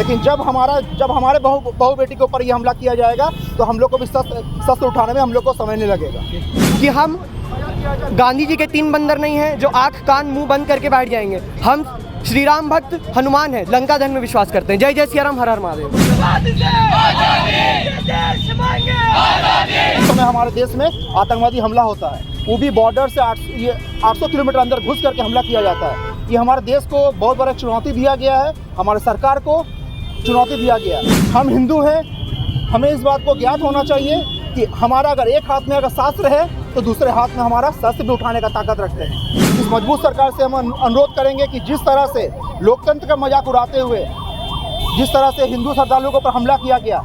लेकिन जब हमारे बहू बेटी के ऊपर ये हमला किया जाएगा तो हम लोग को भी शस्त्र उठाने में हम लोग को समय नहीं लगेगा। कि हम गांधी जी के 3 बंदर नहीं हैं जो आंख कान मुंह बंद करके बैठ जाएंगे। हम श्री राम भक्त हनुमान है, लंका दहन में विश्वास करते हैं। जय जय सिया राम, हर हर महादेव। इस समय हमारे देश में आतंकवादी हमला होता है, वो भी बॉर्डर से 800 किलोमीटर अंदर घुस करके हमला किया जाता है। ये हमारे देश को बहुत बड़ा चुनौती दिया गया है, हमारे सरकार को चुनौती दिया गया है। हम हिंदू हैं, हमें इस बात को ज्ञात होना चाहिए कि हमारा अगर एक हाथ में अगर शास्त्र है तो दूसरे हाथ में हमारा शस्त्र भी उठाने का ताकत रखते हैं। इस मजबूत सरकार से हम अनुरोध करेंगे कि जिस तरह से लोकतंत्र का मजाक उड़ाते हुए जिस तरह से हिंदू श्रद्धालुओं के ऊपर हमला किया गया,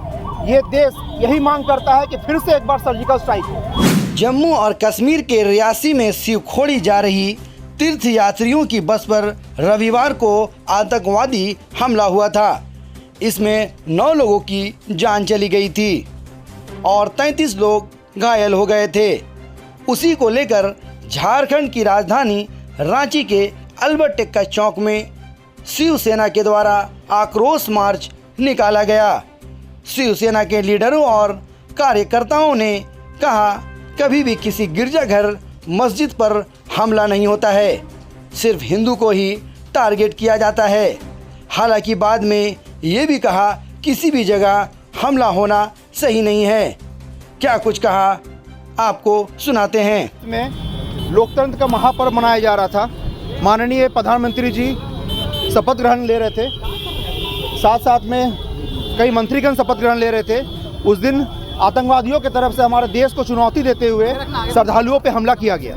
ये देश यही मांग करता है कि फिर से एक बार सर्जिकल स्ट्राइक हो। जम्मू और कश्मीर के रियासी में शिवखोड़ी जा रही तीर्थ यात्रियों की बस पर रविवार को आतंकवादी हमला हुआ था। इसमें 9 लोगों की जान चली गई थी और 33 लोग घायल हो गए थे। उसी को लेकर झारखंड की राजधानी रांची के अल्बर्ट टेक्का चौक में शिवसेना के द्वारा आक्रोश मार्च निकाला गया। शिवसेना के लीडरों और कार्यकर्ताओं ने कहा, कभी भी किसी गिरजाघर मस्जिद पर हमला नहीं होता है, सिर्फ हिंदू को ही टारगेट किया जाता है। हालांकि बाद में ये भी कहा, किसी भी जगह हमला होना सही नहीं है। क्या कुछ कहा, आपको सुनाते हैं। में लोकतंत्र का महापर्व मनाया जा रहा था। माननीय प्रधानमंत्री जी शपथ ग्रहण ले रहे थे, साथ साथ में कई मंत्रीगण शपथ ग्रहण ले रहे थे। उस दिन आतंकवादियों की तरफ से हमारे देश को चुनौती देते हुए श्रद्धालुओं पे हमला किया गया।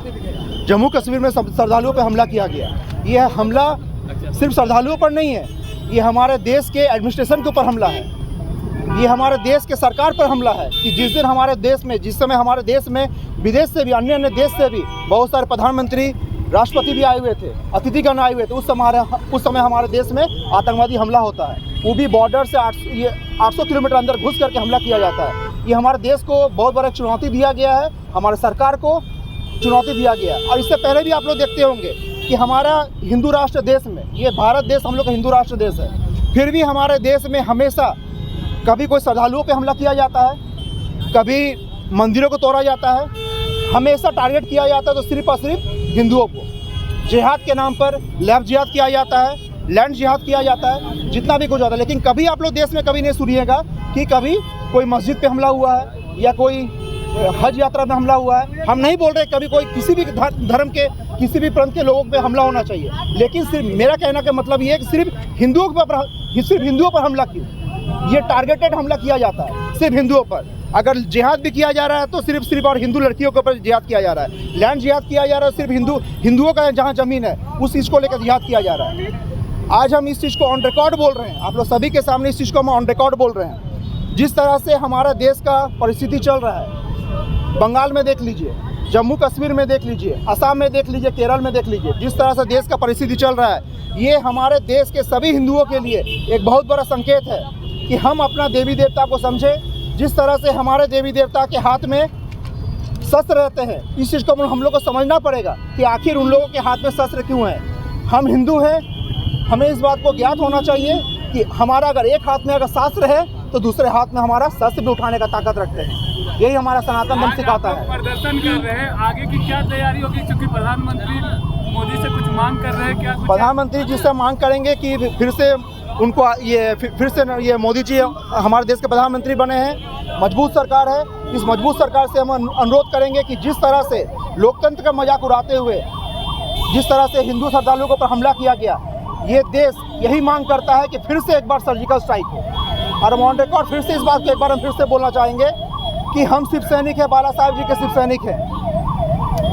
जम्मू कश्मीर में श्रद्धालुओं पे हमला किया गया। यह हमला सिर्फ श्रद्धालुओं पर नहीं है, ये हमारे देश के एडमिनिस्ट्रेशन के ऊपर हमला है, ये हमारे देश के सरकार पर हमला है। कि जिस दिन हमारे देश में, जिस समय हमारे देश में विदेश से भी, अन्य देश से भी बहुत सारे प्रधानमंत्री, राष्ट्रपति भी आए हुए थे, अतिथिगण आए हुए थे, उस समय हमारे देश में आतंकवादी हमला होता है, वो भी बॉर्डर से 800 किलोमीटर अंदर घुस करके हमला किया जाता है। ये हमारे देश को बहुत बड़ा चुनौती दिया गया है, हमारे सरकार को चुनौती दिया गया। और इससे पहले भी आप लोग देखते होंगे कि हमारा हिंदू राष्ट्र देश में, ये भारत देश हम लोग का हिंदू राष्ट्र देश है, फिर भी हमारे देश में हमेशा कभी कोई श्रद्धालुओं पे हमला किया जाता है, कभी मंदिरों को तोड़ा जाता है, हमेशा टारगेट किया जाता है तो सिर्फ और सिर्फ हिंदुओं को। जिहाद के नाम पर लैब जिहाद किया जाता है, लैंड जिहाद किया जाता है, जितना भी कुछ होता है। लेकिन कभी आप लोग देश में कभी नहीं सुनिएगा कि कभी कोई मस्जिद पे हमला हुआ है या कोई हज यात्रा में हमला हुआ है। हम नहीं बोल रहे कभी कोई किसी भी धर्म के, किसी भी पंथ के लोगों पे हमला होना चाहिए, लेकिन सिर्फ मेरा कहना का मतलब ये है कि सिर्फ हिंदुओं पर हमला क्यों, ये टारगेटेड हमला किया जाता है सिर्फ हिंदुओं पर। अगर जिहाद भी किया जा रहा है तो सिर्फ और हिंदू लड़कियों के ऊपर जिहाद किया जा रहा है, लैंड जिहाद किया जा रहा है, सिर्फ हिंदुओं का जहाँ ज़मीन है उस चीज़ को लेकर जिहाद किया जा रहा है। आज हम इस चीज़ को ऑन रिकॉर्ड बोल रहे हैं, आप लोग सभी के सामने इस चीज़ को हम ऑन रिकॉर्ड बोल रहे हैं। जिस तरह से हमारा देश का परिस्थिति चल रहा है, बंगाल में देख लीजिए, जम्मू कश्मीर में देख लीजिए, असम में देख लीजिए, केरल में देख लीजिए, जिस तरह से देश का परिस्थिति चल रहा है, ये हमारे देश के सभी हिंदुओं के लिए एक बहुत बड़ा संकेत है कि हम अपना देवी देवता को समझें। जिस तरह से हमारे देवी देवता के हाथ में शस्त्र रहते हैं, इस चीज़ को हम लोग को समझना पड़ेगा कि आखिर उन लोगों के हाथ में शस्त्र क्यों है। हम हिंदू हैं, हमें इस बात को ज्ञात होना चाहिए कि हमारा अगर एक हाथ में अगर शास्त्र है तो दूसरे हाथ में हमारा शस्त्र भी उठाने का ताकत रखते हैं। यही हमारा सनातन धर्म सिखाता है। प्रदर्शन कर रहे हैं, आगे की क्या तैयारी होगी, क्योंकि प्रधानमंत्री मोदी से कुछ मांग कर रहे हैं? क्या प्रधानमंत्री जी से मांग करेंगे कि फिर से उनको ये मोदी जी हमारे देश के प्रधानमंत्री बने हैं, मजबूत सरकार है। इस मजबूत सरकार से हम अनुरोध करेंगे कि जिस तरह से लोकतंत्र का मजाक उड़ाते हुए जिस तरह से हिंदू श्रद्धालुओं के ऊपर हमला किया गया, ये देश यही मांग करता है कि फिर से एक बार सर्जिकल स्ट्राइक हो। और हम ऑन रिकॉर्ड फिर से इस बात को एक बार हम फिर से बोलना चाहेंगे कि हम शिव सैनिक हैं, बाला साहब जी के शिव सैनिक हैं।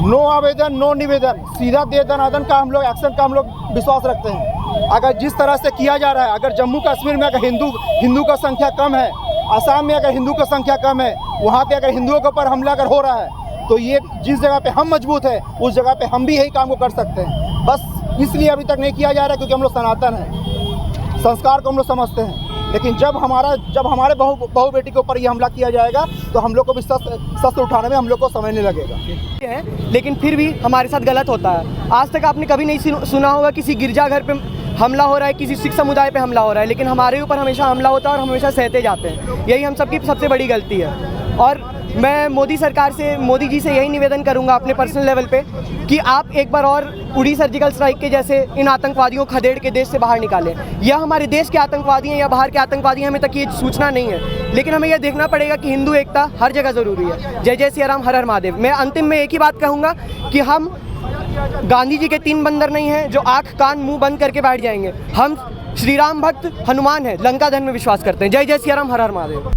नो आवेदन, नो निवेदन, सीधा दे दनादन का हम लोग एक्शन का हम लोग विश्वास रखते हैं। अगर जिस तरह से किया जा रहा है, अगर जम्मू कश्मीर में अगर हिंदू का संख्या कम है, असम में अगर हिंदू का संख्या कम है, वहाँ पे अगर हिंदुओं के ऊपर हमला अगर हो रहा है, तो ये जिस जगह पे हम मजबूत है उस जगह पे हम भी यही काम को कर सकते हैं। बस इसलिए अभी तक नहीं किया जा रहा है क्योंकि हम लोग सनातन हैं, संस्कार को हम लोग समझते हैं। लेकिन जब हमारे बहू बेटी के ऊपर ये हमला किया जाएगा तो हम लोग को भी शस्त्र उठाने में हम लोग को समय नहीं लगेगा। लेकिन फिर भी हमारे साथ गलत होता है। आज तक आपने कभी नहीं सुना होगा किसी गिरजाघर पे हमला हो रहा है, किसी सिख समुदाय पे हमला हो रहा है, लेकिन हमारे ऊपर हमेशा हमला होता है और हम हमेशा सहते जाते हैं। यही हम सबकी सबसे बड़ी गलती है। और मैं मोदी सरकार से, मोदी जी से यही निवेदन करूंगा अपने पर्सनल लेवल पे कि आप एक बार और उड़ी सर्जिकल स्ट्राइक के जैसे इन आतंकवादियों को खदेड़ के देश से बाहर निकालें। या हमारे देश के आतंकवादी हैं या बाहर के आतंकवादी हैं, हमें तक ये सूचना नहीं है, लेकिन हमें यह देखना पड़ेगा कि हिंदू एकता हर जगह ज़रूरी है। जय जय सिया राम, हर हर महादेव। मैं अंतिम में एक ही बात कहूँगा कि हम गांधी जी के 3 बंदर नहीं हैं जो आँख कान मुँह बंद करके बैठ जाएंगे। हम श्री राम भक्त हनुमान हैं, लंका दहन में विश्वास करते हैं। जय जय सिया राम, हर हर महादेव।